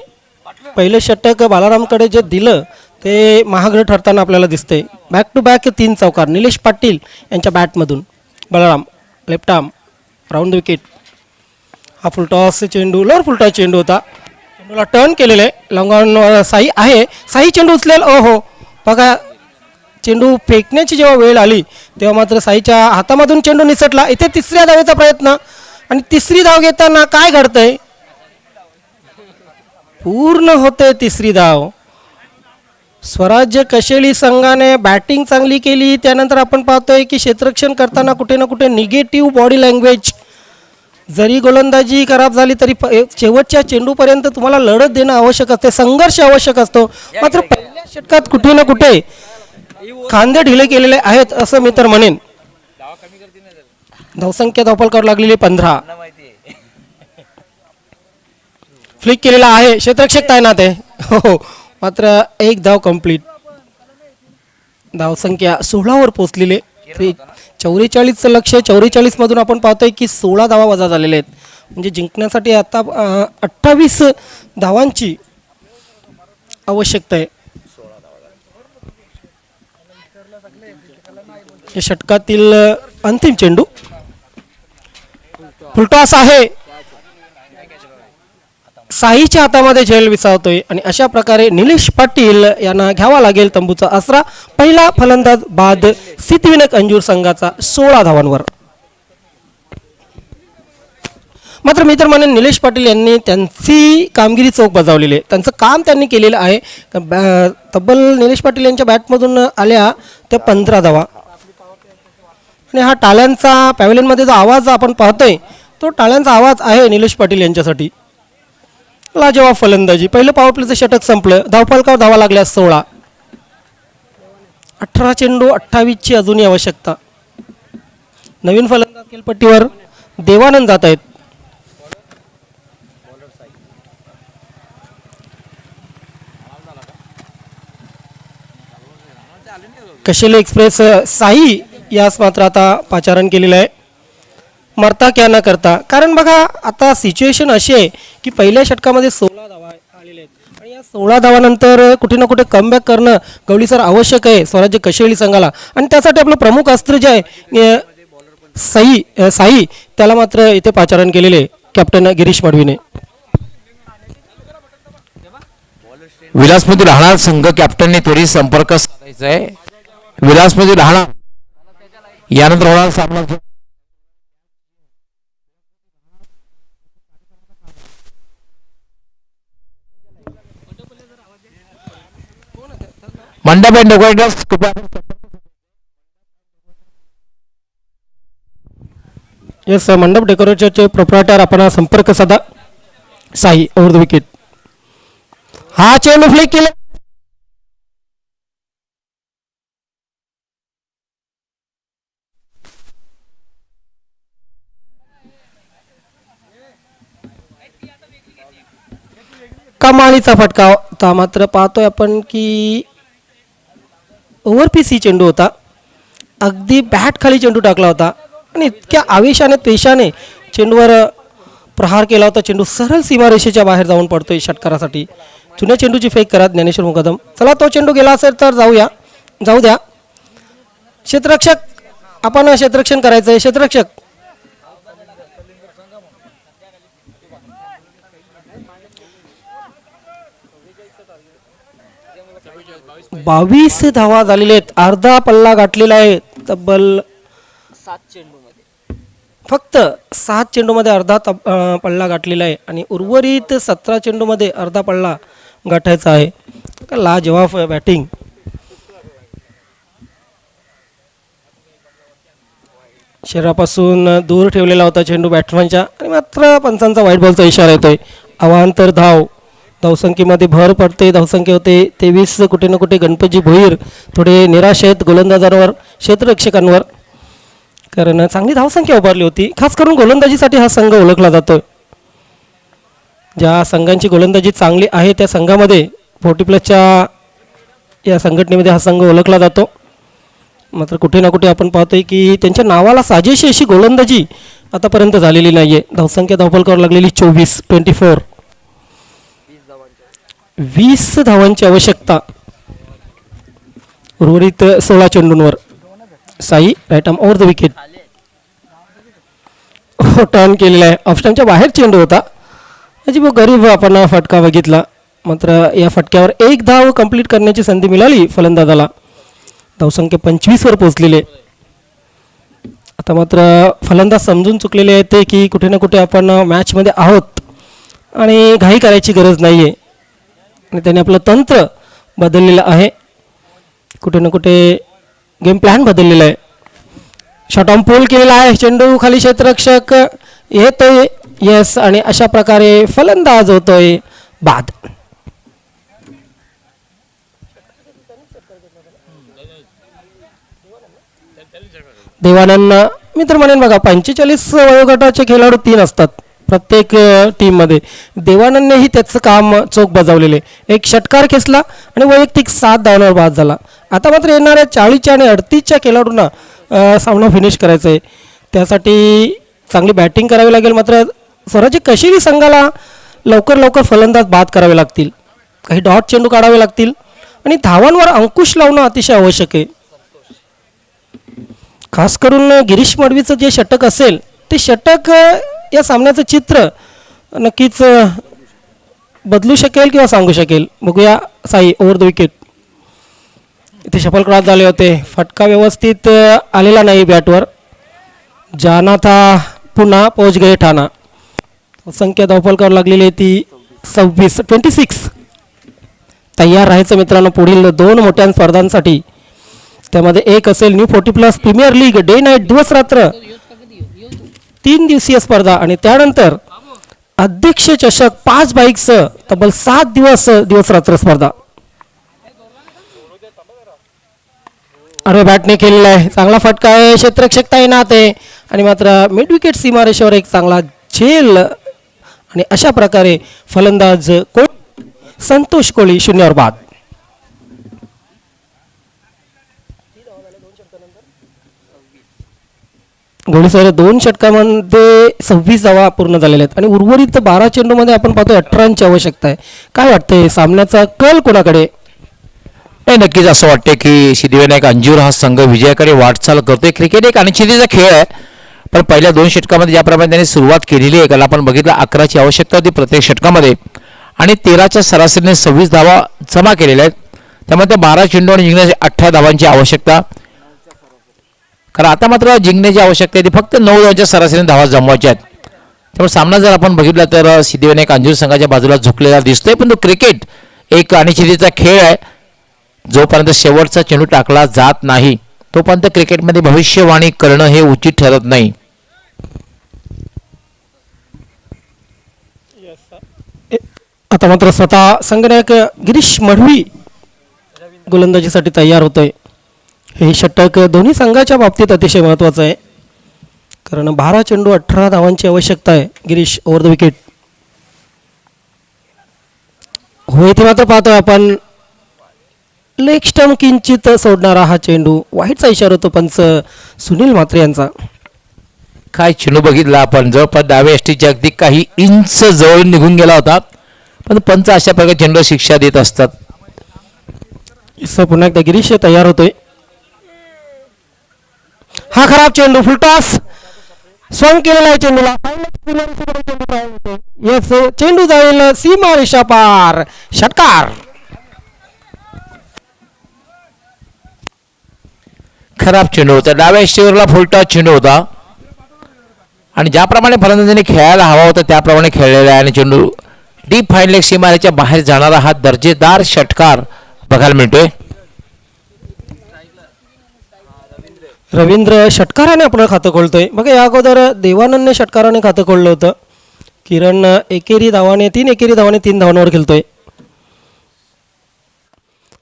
पहिलं षटक बाळारामकडे जे दिलं ते महागडं ठरताना आपल्याला दिसते. बॅक टू बॅक 3 चौकार निलेश पाटील यांच्या बॅटमधून. Balaram left arm round the wicket. हा फुलटॉस चेंडू, लोअर फुलटॉस चेंडू होता. चेंडूला टर्न केलेलं आहे. लॉंगॉन साई आहे. साई चेंडू उचलेल. ओ हो, बघा चेंडू फेकण्याची जेव्हा वेळ आली तेव्हा मात्र साईच्या हातामधून चेंडू निसटला. इथे तिसऱ्या धावेचा प्रयत्न आणि तिसरी धाव घेताना काय घडतंय, पूर्ण होते तिसरी धाव. स्वराज्य कशेळी संघाने बॅटिंग चांगली केली. त्यानंतर आपण पाहतोय की क्षेत्ररक्षण करताना कुठे ना कुठे निगेटिव्ह बॉडी लँग्वेज, जरी गोलंदाजी खराब झाली तरी शेवटच्या चेंडूपर्यंत तुम्हाला लढत देणं आवश्यक असते, संघर्ष आवश्यक असतो. मात्र पहिल्या षटकात कुठे ना कुठे खांदे ढिले केलेले आहेत असं मी तर म्हणेन. धावसंख्या धावफलकावर लागलेली 15. फ्लिक केलेला आहे, क्षेत्ररक्षक तैनात आहे. हो, मात्र एक धाव कंप्लीट. धावसंख्या 16 वर पोहोचलेली. 44चं लक्ष, 44 मधून आपण पाहतोय की 16 धावा वजा झालेल्या आहेत. म्हणजे जिंकण्यासाठी आता 28 धावांची आवश्यकता आहे. या षटकातील अंतिम चेंडू फुलटॉस आहे. साईच्या हातामध्ये झेल विसावतोय आणि अशा प्रकारे निलेश पाटील यांना घ्यावा लागेल तंबूचा आसरा. पहिला फलंदाज बाद सिद्धिविनायक अंजूर संघाचा 16 धावांवर. मात्र मी तर म्हणेन निलेश पाटील यांनी त्यांची कामगिरी चोख बजावलेली आहे. त्यांचं काम त्यांनी केलेलं आहे. तब्बल निलेश पाटील यांच्या बॅटमधून आल्या त्या 15 धावा. आणि हा टाळ्यांचा पॅव्हलियनमध्ये जो आवाज आपण पाहतोय तो टाळ्यांचा आवाज आहे निलेश पाटील यांच्यासाठी. लाजवाब फलंदाजी. पहिलं पॉवर प्लेचं षटक संपलं. धावफलकावर धावा लागल्या 16. 18 चेंडू 28ची अजूनही आवश्यकता. नवीन फलंदाज खेळपट्टीवर देवानंद जात आहेत. कशेले एक्सप्रेस साई यास मात्र आता पाचारण केलेलं आहे. मरता क्या न करता. कारण बघा आता सिच्युएशन अशी आहे की पहिल्या षटकामध्ये 16 धावा आलेल्या आहेत आणि या 16 धावानंतर कुठे ना कुठे कमबॅक करणं गवळीसर आवश्यक आहे स्वराज्य कशेळी संघाला. आणि त्यासाठी आपलं प्रमुख अस्त्र जे आहे साई त्याला मात्र इथे पाचारण केलेले कॅप्टन गिरीश मडवीने. विलासमधील राहणार संघ कॅप्टनने त्वरित संपर्क साधायचा आहे. विलासमधील राहणार यानंतर होणार सामना. मंडप एंड डेकोरेटर्स येस, मंडप डेकोरेटरचे प्रोप्रायटर आपण संपर्क साधा. Sai over the wicket. हा चेंडू फ्लिक केला. कमालीचा फटका होता. मात्र पाहतोय आपण की ओव्हरपीस ही चेंडू होता. अगदी बॅट खाली चेंडू टाकला होता आणि इतक्या आवेशाने त्वेषाने चेंडूवर प्रहार केला होता. चेंडू सरळ सीमारेषेच्या बाहेर जाऊन पडतोय षटकारासाठी. जुन्या चेंडूची फेक करा ज्ञानेश्वर मुकदम. चला, तो चेंडू गेला असेल तर जाऊ द्या. क्षेत्ररक्षक, आपण क्षेत्ररक्षण करायचं आहे. क्षेत्ररक्षक 22 धावा झालेले आहेत. अर्धा पल्ला गाठलेला आहे. तब्बल 7 चेंडूमध्ये फक्त 7 चेंडूमध्ये अर्धा पल्ला गाठलेला आहे आणि उर्वरित 17 चेंडूमध्ये अर्धा पल्ला गाठायचा आहे. लाजवाब बॅटिंग. शरीरापासून दूर ठेवलेला होता चेंडू बॅट्समनच्या आणि मात्र पंचांचा व्हाईट बॉलचा इशारा येतोय. अवांतर धावसंख्येमध्ये भर पडते. धावसंख्या होते 23. कुठे ना कुठे गणपतजी भोईर थोडे निराश आहेत गोलंदाजांवर, क्षेत्ररक्षकांवर, कारण चांगली धावसंख्या उभारली होती. खास करून गोलंदाजीसाठी हा संघ ओळखला जातो. ज्या संघांची गोलंदाजी चांगली आहे त्या संघामध्ये 40+ या संघटनेमध्ये हा संघ ओळखला जातो. मात्र कुठे ना कुठे आपण पाहतोय की त्यांच्या नावाला साजेशी अशी गोलंदाजी आतापर्यंत झालेली नाही आहे. धावसंख्या धावफलकावर लागलेली 24. 20 धावांची आवश्यकता. उर्वरित 16 चेंडूंवर. Sai right arm over the wicket. Turn केलेला आहे. ऑफ स्टंपच्या बाहेर चेंडू होता अजिब गरीब आपण फटका बघितला. मात्र या फटक्यावर एक धाव कंप्लीट करण्याची संधी मिळाली फलंदाजाला. धावसंख्या 25 वर पोहोचलेले. आता मात्र फलंदाज समजून चुकलेले आहेत ते की कुठे ना कुठे आपण मॅचमध्ये आहोत आणि घाई करायची गरज नाही आहे. आणि त्याने आपलं तंत्र बदललेलं आहे. कुठे ना कुठे गेम प्लॅन बदललेला आहे. शॉट ऑन पोल केलेला आहे. चेंडू खाली क्षेत्ररक्षक येतोय. यस, आणि अशा प्रकारे फलंदाज होतोय बाद. देवानंद मी तर म्हणेन बघा 45 वयोगटाचे खेळाडू 3 असतात प्रत्येक टीममध्ये. देवानंदनेही त्याचं काम चोख बजावलेले. एक षटकार खेचला आणि वैयक्तिक 7 धावांवर बाद झाला. आता मात्र येणाऱ्या 40च्या आणि 38च्या खेळाडूंना सामना फिनिश करायचा आहे. त्यासाठी चांगली बॅटिंग करावी लागेल. मात्र स्वराज्य कशीही संघाला लवकर फलंदाज बाद करावे लागतील. काही डॉट चेंडू काढावे लागतील आणि धावांवर अंकुश लावणं अतिशय आवश्यक आहे. खास करून गिरीश मडवीचं जे षटक असेल ते षटक या सामन्याचं चित्र नक्कीच बदलू शकेल किंवा सांगू शकेल. बघूया साई ओव्हर द विकेट. इथे शफल क्रॉस झाले होते. फटका व्यवस्थित आलेला नाही बॅटवर. जाना था पुन्हा पोच गए ठाणा. संख्या धावफलकावर लागलेली आहे ती 26. तयार राहायचं मित्रांनो पुढील 2 मोठ्या स्पर्धांसाठी. त्यामध्ये एक असेल new 40+ premier league day night दिवस रात्र 3 दिवसीय स्पर्धा आणि त्यानंतर अध्यक्ष चषक 5 बाईक्सचं तब्बल 7 दिवस रात्र स्पर्धा. अरे बॅटने केलेला आहे. चांगला फटका आहे. क्षेत्ररक्षक तैनात आहे आणि मात्र मिड विकेट सीमारेषेवर एक चांगला झेल आणि अशा प्रकारे फलंदाज संतोष कोळी 0 वर बाद. गोळीसर 2 षटकांमध्ये 26 धावा पूर्ण झालेल्या आहेत आणि उर्वरित 12 चेंडूमध्ये आपण पाहतो 18 रनची आवश्यकता आहे. काय वाटतंय सामन्याचा कल कोणाकडे? नाही, नक्कीच असं वाटते की सिद्धिविनायक अंजूर हा संघ विजयाकडे वाटचाल करतोय. क्रिकेट एक अनिश्चितीचा खेळ आहे, पण पहिल्या 2 षटकामध्ये ज्याप्रमाणे त्यांनी सुरुवात केलेली आहे, काल आपण बघितलं 11ची आवश्यकता होती प्रत्येक षटकामध्ये आणि 13च्या सरासरीने 26 धावा जमा केलेल्या आहेत. त्यामध्ये 12 चेंडू आणि जिंकण्याची 18 धावांची आवश्यकता. कारण आता मात्र जिंकण्याची आवश्यकता आहे ती फक्त 9 धावांच्या सरासरीने धावा जमवायच्या आहेत. त्यामुळे सामना जर आपण बघितला तर सिद्धिविनायक अंजूर संघाच्या बाजूला झुकलेला दिसतोय, पण तो क्रिकेट एक अनिश्चितीचा खेळ आहे. जोपर्यंत शेवटचा चेंडू टाकला जात नाही तोपर्यंत क्रिकेटमध्ये भविष्यवाणी करणं हे उचित ठरत नाही. आता मात्र स्वतः संघनायक गिरीश मढवी गोलंदाजीसाठी तयार होतोय. हे षटक दोन्ही संघाच्या बाबतीत अतिशय महत्त्वाचं आहे कारण 12 चेंडू 18 धावांची आवश्यकता आहे. Girish over the wicket. हो, इथे मात्र पाहतोय आपण लेग स्टंप किंचित सोडणारा हा चेंडू. वाईटचा इशारा होतो पंच सुनील म्हात्रे यांचा. काय चेंडू बघितला आपण, जवळपास डाव्या एसटीच्या अगदी काही इंच जवळ निघून गेला होता, पण पंच अशा प्रकारे चेंडू शिक्षा देत असतात. पुन्हा एकदा गिरीश तयार होतोय. हा खराब चेंडू फुलटॉस स्वंग केलेला आहे चेंडूला. येस, चेंडू जाईल सीमा रेषा पार. षटकार. खराब चेंडू होता. डाव्या एसटीवरला फुलटॉस चेंडू होता आणि ज्याप्रमाणे फलंदाजाने खेळायला हवा होता त्याप्रमाणे खेळलेला आहे आणि चेंडू डीप फाईन लेग सीमारेच्या बाहेर जाणारा हा दर्जेदार षटकार बघायला मिळतोय. रवींद्र षटकाराने आपलं खातं खोलतोय. बघा या अगोदर देवानंदने षटकाराने खातं खोललं होतं. किरण एकेरी धावाने 3 एकेरी धावाने 3 धावांवर खेळतोय.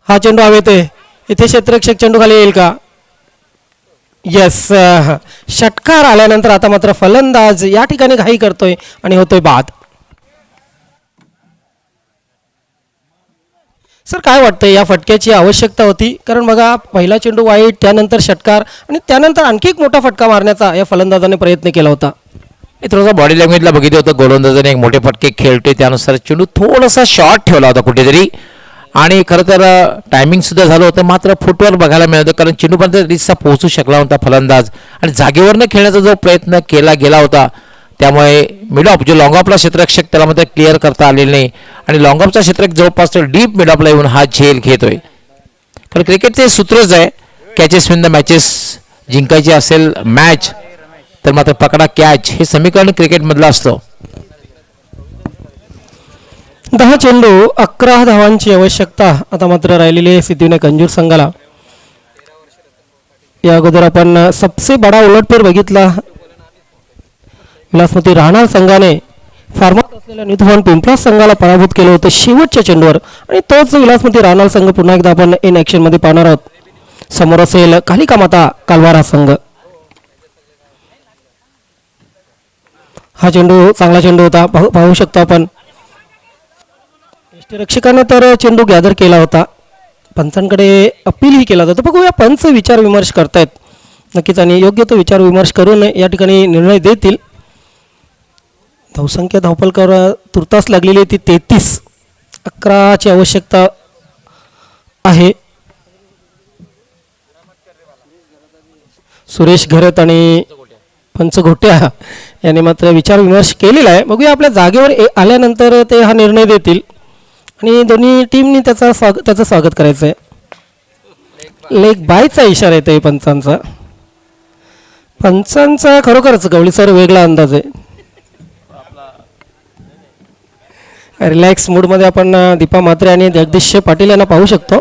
हा चेंडू हवेत आहे. इथे क्षेत्ररक्षक चेंडू खाली येईल का? येस, षटकार आल्यानंतर आता मात्र फलंदाज या ठिकाणी घाई करतोय आणि होतोय बाद. सर काय वाटतंय या फटक्याची आवश्यकता होती? कारण बघा पहिला चेंडू वाईट, त्यानंतर षटकार आणि त्यानंतर आणखी एक मोठा फटका मारण्याचा या फलंदाजाने प्रयत्न केला होता. थोडासा बॉडी लँग्वेजला बघितलं होतं गोलंदाजाने एक मोठे फटके खेळतोय त्यानुसार चेंडू थोडासा शॉर्ट ठेवला होता कुठेतरी आणि खरं तर टायमिंग सुद्धा झालं होतं, मात्र फुटवर बघायला मिळत होतं कारण चेंडूपर्यंत रिसचा पोहोचू शकला होता फलंदाज आणि जागेवरनं खेळण्याचा जो प्रयत्न केला गेला होता त्यामुळे मिड ऑफ जो लॉंग ऑफला क्षेत्ररक्षक त्याला मात्र क्लिअर करता आलेलं नाही आणि लॉंग ऑफचा क्षेत्ररक्षक जवळपास डीप मिड ऑफला येऊन हा झेल घेतोय. कारण क्रिकेटचे सूत्रच आहे कॅचेस विन द मॅचेस. जिंकायची असेल मॅच तर मात्र पकडा कॅच, हे समीकरण क्रिकेटमधलं असतं. 10 चेंडू 11 धावांची आवश्यकता आता मात्र राहिलेली आहे सिद्धिविनायक अंजूर संघाला. या अगोदर आपण सबसे बडा उलटफेर बघितला. विलासमती राहणार संघाने फार्मात असलेल्या निधुवान पिंपळास संघाला पराभूत केलं होतं शेवटच्या चेंडूवर आणि तोच विलासमती राहणार संघ पुन्हा एकदा आपण इन ऍक्शन मध्ये पाहणार आहोत. समोर असेल कालिका माता कालवारा संघ. हा चेंडू चांगला चेंडू होता, पाहू शकतो आपण. रक्षकाने तर चेंडू गॅदर केला होता, पंचांकडे अपीलही केला जातो. बघूया पंच विचार विमर्श करतायत नक्कीच आणि योग्य तो विचार विमर्श करून या ठिकाणी निर्णय देतील. धावसंख्या धावपलकर तुर्तास लागलेली ती 33. 11ची आवश्यकता आहे. सुरेश घरत आणि पंच घोट्या यांनी मात्र विचार विमर्श केलेला आहे. बघूया आपल्या जागेवर आल्यानंतर ते हा निर्णय देतील आणि दोन्ही टीमनी त्याचं स्वागत करायचं आहे. लेग बायचा इशारा येतोय पंचांचा. पंचांचा खरोखरच गवळी सर वेगळा अंदाज आहे. रिलॅक्स मूडमध्ये आपण दीपा म्हात्रे आणि जगदीश पाटील यांना पाहू शकतो.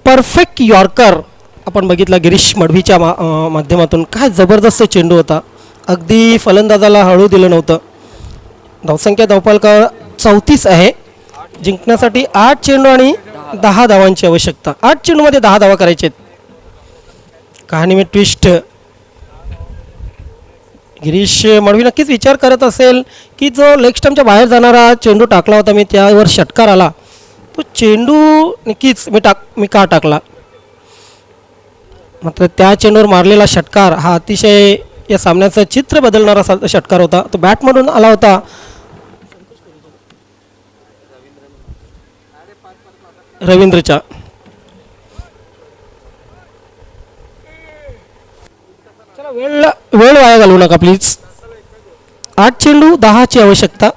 परफेक्ट यॉर्कर आपण बघितला गिरीश मडवीच्या माध्यमातून. काय जबरदस्त चेंडू होता, अगदी फलंदाजाला हळू दिलं नव्हतं. धावसंख्या धावपालका 34 आहे. जिंकण्यासाठी 8 चेंडू आणि 10 धावांची आवश्यकता. 8 चेंडूमध्ये 10 धावा करायचे. कहाणी में ट्विस्ट. गिरीश मडवी नक्कीच विचार करत असेल की जो लेग स्टंपच्या बाहेर जाणारा चेंडू टाकला होता मी, त्यावर षटकार आला, तो चेंडू नक्कीच मी का टाकला. मात्र त्या चेंडूवर मारलेला षटकार हा अतिशय या सामन्याचं चित्र बदलणारा षटकार होता. तो बॅटमधून आला होता. रवींद्रच्या. चला वेळ वाया घालवू नका प्लीज. 8 चेंडू 10ची आवश्यकता.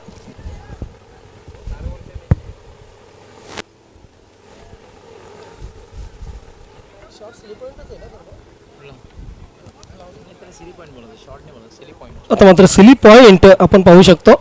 आता मात्र सिली पॉइंट आपण पाहू शकतो.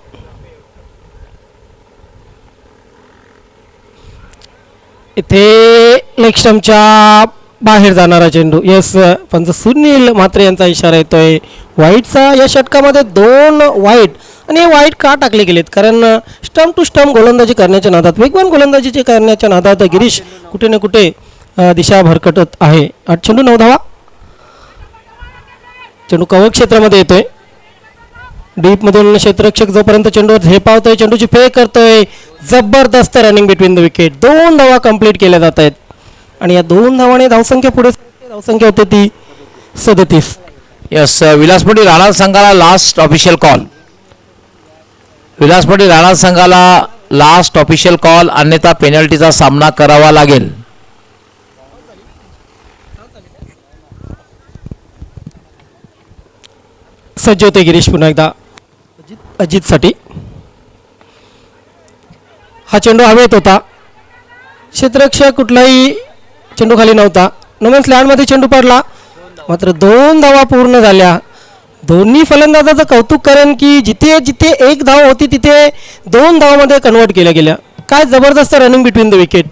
इथे लेग स्टंपच्या बाहेर जाणारा चेंडू. यस, पंच सुनील म्हात्रे यांचा इशारा येतोय वाईटचा. या षटकामध्ये 2 वाईट आणि हे वाईट का टाकले गेलेत? कारण स्टंप टू स्टंप गोलंदाजी करण्याच्या नादात, वेगवान गोलंदाजी करण्याच्या नादात गिरीश कुठे ना कुठे दिशा भरकटत आहे. 8 चेंडू 9 धावा. चेंडू कव्हर क्षेत्रामध्ये येतोय. डीपमधून क्षेत्ररक्षक जोपर्यंत चेंडूवर झेपावतोय, चेंडूची फेक करतोय. जबरदस्त रनिंग बिटवीन द विकेट. 2 धावा कंप्लीट केल्या जात आहेत आणि या 2 धावाने धावसंख्या पुढे धावसंख्या होते ती 37. यस, विलासपट्टी राणा संघाला लास्ट ऑफिशियल कॉल. विलासपट्टी राणा संघाला लास्ट ऑफिशियल कॉल, अन्यथा पेनल्टीचा सामना करावा लागेल. सज्ज होते गिरीश पुन्हा एकदा अजितसाठी. हा चेंडू हवेत होता. क्षेत्ररक्षक कुठलाही चेंडू खाली नव्हता. नोमॅन्स लँडमध्ये चेंडू पडला. मात्र 2 धावा पूर्ण झाल्या. दोन्ही फलंदाजाचं कौतुक करेन की जिथे जिथे 1 धाव होती तिथे 2 धावामध्ये कन्वर्ट केल्या गेल्या. काय जबरदस्त running between the wicket.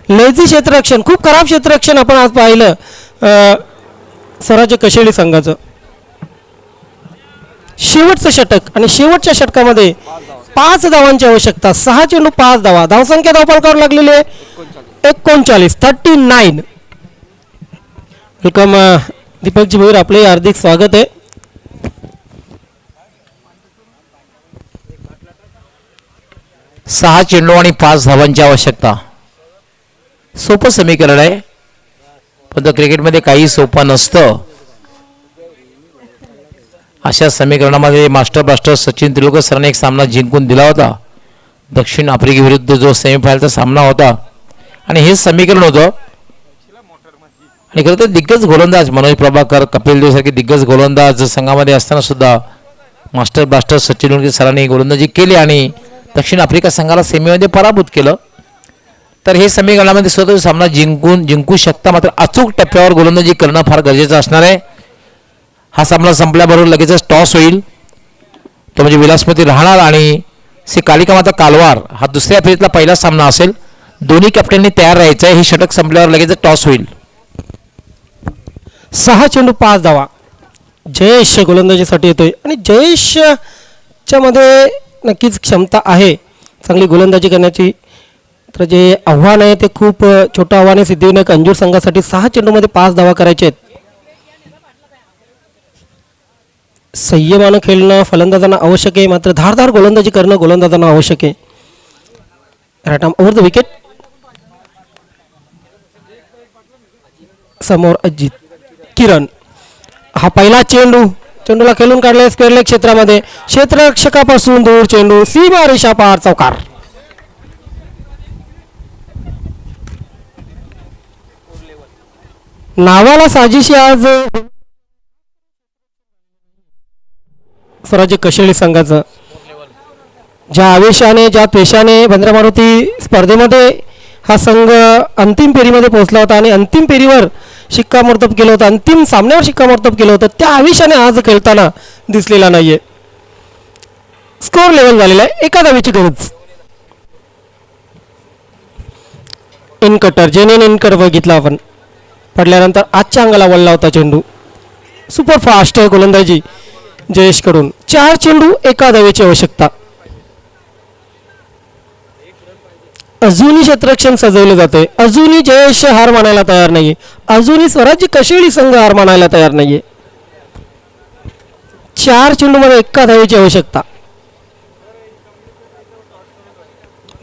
Lazy क्षेत्ररक्षण, खूप खराब क्षेत्ररक्षण आपण आज पाहिलं स्वराज्य कशेळी संघाचं. शेवटचं षटक आणि शेवटच्या षटकामध्ये 5 धावांची आवश्यकता. 6 चेंडू 5 धावा. धावसंख्या धावपालकावर लागलेली आहे 39. वेलकम दीपकजी भोईर, आपले हार्दिक स्वागत आहे. 6 चेंडू आणि 5 धावांची आवश्यकता. सोपं समीकरण आहे, पण तो क्रिकेटमध्ये काही सोपं नसतं. अशा समीकरणामध्ये मास्टर ब्लास्टर सचिन तेंडुलकर सरांनी एक सामना जिंकून दिला होता. दक्षिण आफ्रिकेविरुद्ध जो सेमीफायनलचा सामना होता, आणि हेच समीकरण होतं. आणि खरं तर दिग्गज गोलंदाज मनोज प्रभाकर, कपिल देव सारखे दिग्गज गोलंदाज संघामध्ये असताना सुद्धा मास्टर ब्लास्टर सचिन तेंडुलकर सरांनी गोलंदाजी केली आणि दक्षिण आफ्रिका संघाला सेमीमध्ये पराभूत केलं. तर हे समीकरणामध्ये स्वतः सामना जिंकू शकता, मात्र अचूक टप्प्यावर गोलंदाजी करणं फार गरजेचं असणार आहे. हा सामना संपल्याबरोबर लगेचच टॉस होईल, तो म्हणजे विलासमती राहणार आणि श्री कालिका माता कालवार हा दुसऱ्या फेरीतला पहिला सामना असेल. दोन्ही कॅप्टननी तयार राहायचं आहे. हे षटक संपल्यावर लगेच टॉस होईल. 6 चेंडू 5 धावा. जयेश गोलंदाजीसाठी येतोय आणि जयेशच्या मध्ये नक्कीच क्षमता आहे चांगली गोलंदाजी करण्याची. तर जे आव्हान आहे ते खूप छोटं आव्हान आहे सिद्धिविनायक अंजूर संघासाठी. 6 चेंडूमध्ये 5 धावा करायचे आहेत. संयमानं खेळणं फलंदाजांना आवश्यक आहे, मात्र धारदार गोलंदाजी करणं गोलंदाजांना आवश्यक आहे. Right arm over the wicket. समोर अजित किरण. हा पहिला चेंडूला खेळून काढलाय स्क्वेअर लेग क्षेत्रामध्ये. क्षेत्ररक्षकापासून दूर चेंडू, सीमा रेषा पार, चौकार. नावाला साजिशी आज स्वराज्य कशेळी संघाचं. ज्या आवेशाने ज्या त्वेषाने बंद्रा मारुती स्पर्धेमध्ये हा संघ अंतिम फेरीमध्ये पोहोचला होता आणि अंतिम फेरीवर शिक्कामोर्तब केलं होतं, अंतिम सामन्यावर शिक्कामोर्तब केलं होतं, त्या आवेशाने आज खेळताना दिसलेला नाहीये. स्कोर लेवल झालेला आहे, एका धावेची गरज. इनकटर जेनेन इनकट बघितला आपण, पडल्यानंतर आजच्या अंगाला वळला होता चेंडू. सुपर फास्ट गोलंदाजी जयेशकडून. 4 चेंडू एका धावेची आवश्यकता. अजूनही क्षेत्ररक्षण सजवलं जाते. अजूनही जयेश हार मानायला तयार नाहीये. अजूनही स्वराज्य कशेळी संघ हार मानायला तयार नाहीये. 4 चेंडूमध्ये एका धावेची आवश्यकता.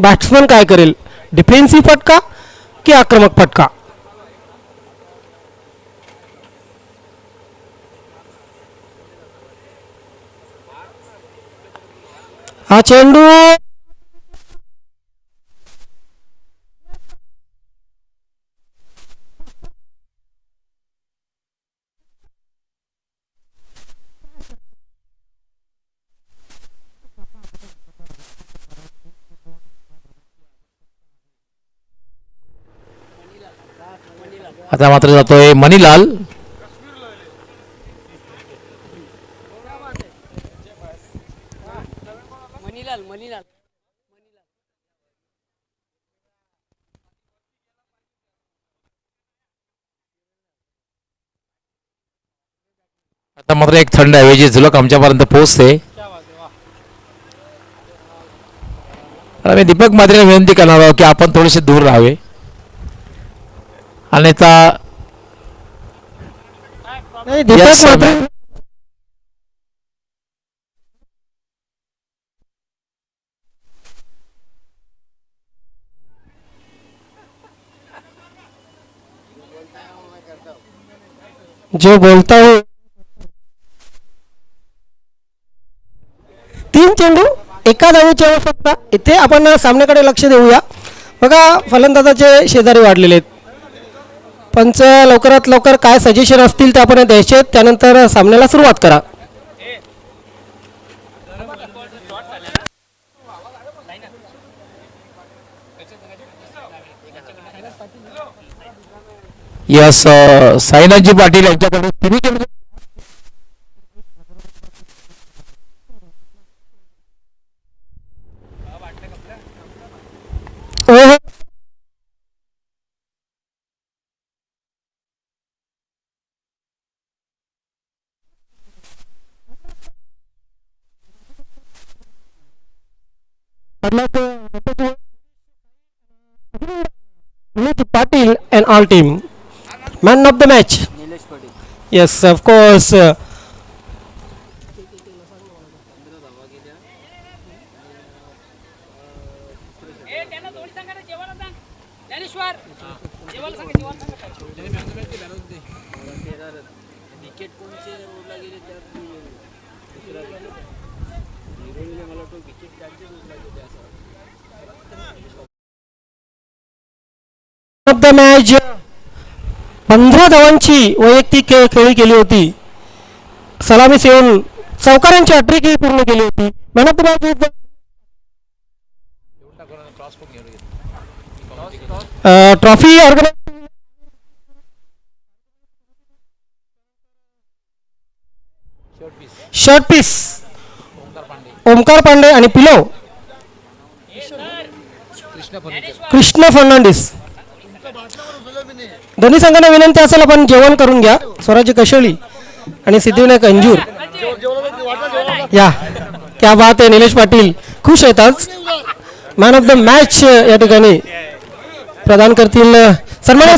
बॅट्समन काय करेल, डिफेन्सिव्ह फटका की आक्रमक फटका? हा चेंडू आता मात्र जातोय मणिलाल. मनीलाल आता मात्र एक थंड हवेची झुलक आमच्यापर्यंत पोहोचते. मी दीपक मात्रेला विनंती करणार आहोत की आपण थोडेसे दूर राहावे. अन्यथा नाही, दीपक Yes, sir. मात्र जो बोलता हूँ. 3 चेंडू एका धावेची आवश्यकता. इथे आपण सामन्याकडे लक्ष देऊया. बघा फलंदाजाचे शेजारी वाढलेले आहेत. पंच लवकरात लवकर काय सजेशन असतील ते आपण द्यायचे आहेत, त्यानंतर सामन्याला सुरुवात करा. यस साईनाथजी पाटील यांच्याकडे तिन्ही चेंडू. ओहो. Patil and all team. Man of the match. Nilesh Patil. Yes, of course. Wicket कोणचे रोडला गेले त्यात हिरोईनने मला वाटतं विकेट त्यांचे रोडला गेले असं ऑफ द मॅच 15 धावांची वैयक्तिक खेळी केली होती. सलामी सेवून चौकारांची हॅट्रिक पूर्ण केली होती. Man of the match trophy organise shirt piece Omkar Pande आणि पिलो कृष्ण फर्नांडिस. दोन्ही संघांना विनंती असेल आपण जेवण करून घ्या. स्वराज्य कशेळी आणि सिद्धिविनायक अंजूर या क्या बात आहे. निलेश पाटील खुश आहेत आज. मॅन ऑफ द मॅच या ठिकाणी प्रदान करतील. सन्मान